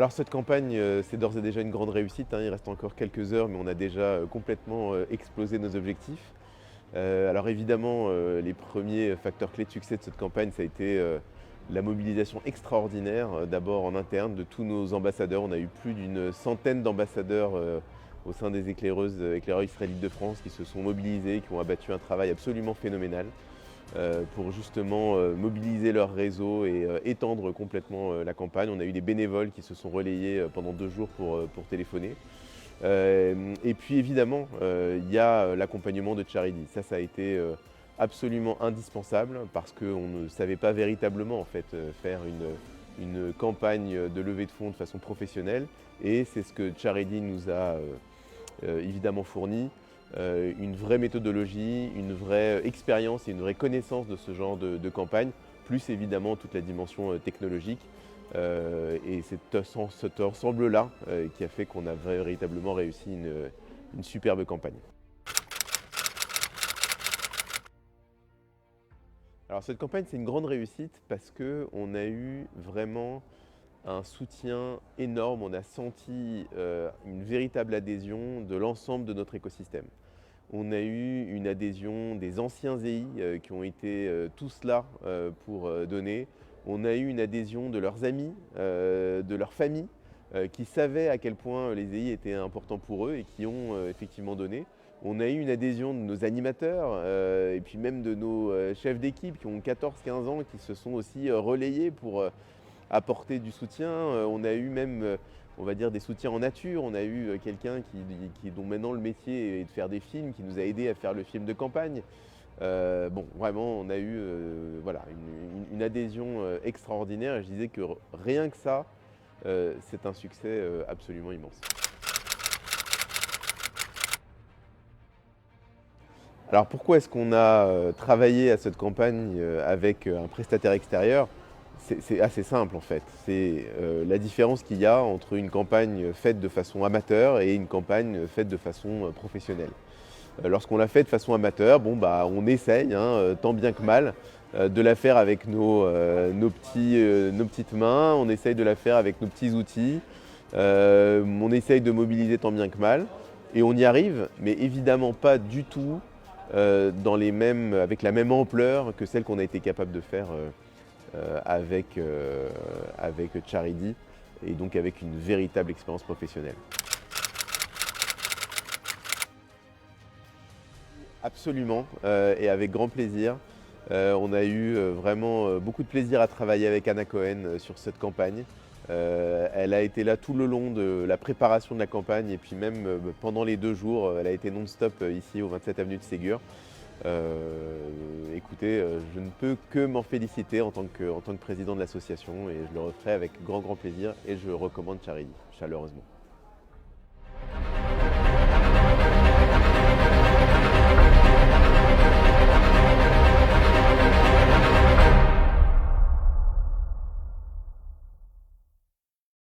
Alors cette campagne, c'est d'ores et déjà une grande réussite, hein. Il reste encore quelques heures, mais on a déjà complètement explosé nos objectifs. Alors évidemment, les premiers facteurs clés de succès de cette campagne, ça a été la mobilisation extraordinaire, d'abord en interne de tous nos ambassadeurs. On a eu plus d'une centaine d'ambassadeurs au sein des éclaireurs israélites de France qui se sont mobilisés, qui ont abattu un travail absolument phénoménal pour justement mobiliser leur réseau et étendre complètement la campagne. On a eu des bénévoles qui se sont relayés pendant 2 jours pour téléphoner. Et puis évidemment, il y a l'accompagnement de Charity. Ça a été absolument indispensable parce qu'on ne savait pas véritablement en fait, faire une campagne de levée de fonds de façon professionnelle. Et c'est ce que Charity nous a évidemment fourni. Une vraie méthodologie, une vraie expérience et une vraie connaissance de ce genre de campagne, plus évidemment toute la dimension technologique. Et c'est cet ensemble-là qui a fait qu'on a véritablement réussi une superbe campagne. Alors cette campagne, c'est une grande réussite parce qu'on a eu vraiment un soutien énorme. On a senti une véritable adhésion de l'ensemble de notre écosystème. On a eu une adhésion des anciens EI qui ont été tous là pour donner. On a eu une adhésion de leurs amis, de leurs familles, qui savaient à quel point les EI étaient importants pour eux et qui ont effectivement donné. On a eu une adhésion de nos animateurs et puis même de nos chefs d'équipe qui ont 14-15 ans, qui se sont aussi relayés pour apporter du soutien. On a eu même on va dire des soutiens en nature. On a eu quelqu'un dont maintenant le métier est de faire des films, qui nous a aidés à faire le film de campagne. Bon, vraiment, on a eu voilà, une adhésion extraordinaire. Et je disais que rien que ça, c'est un succès absolument immense. Alors pourquoi est-ce qu'on a travaillé à cette campagne avec un prestataire extérieur? C'est assez simple en fait. C'est la différence qu'il y a entre une campagne faite de façon amateur et une campagne faite de façon professionnelle. Lorsqu'on la fait de façon amateur, bon, bah, on essaye, hein, tant bien que mal, de la faire avec nos petites mains, on essaye de la faire avec nos petits outils, on essaye de mobiliser tant bien que mal, et on y arrive, mais évidemment pas du tout avec la même ampleur que celle qu'on a été capable de faire avec Charity, et donc avec une véritable expérience professionnelle. Absolument, et avec grand plaisir. On a eu vraiment beaucoup de plaisir à travailler avec Anna Cohen sur cette campagne. Elle a été là tout le long de la préparation de la campagne et puis même pendant les 2 jours, elle a été non-stop ici au 27 avenue de Ségur. Écoutez, je ne peux que m'en féliciter en tant que président de l'association et je le referai avec grand plaisir et je recommande Charity chaleureusement.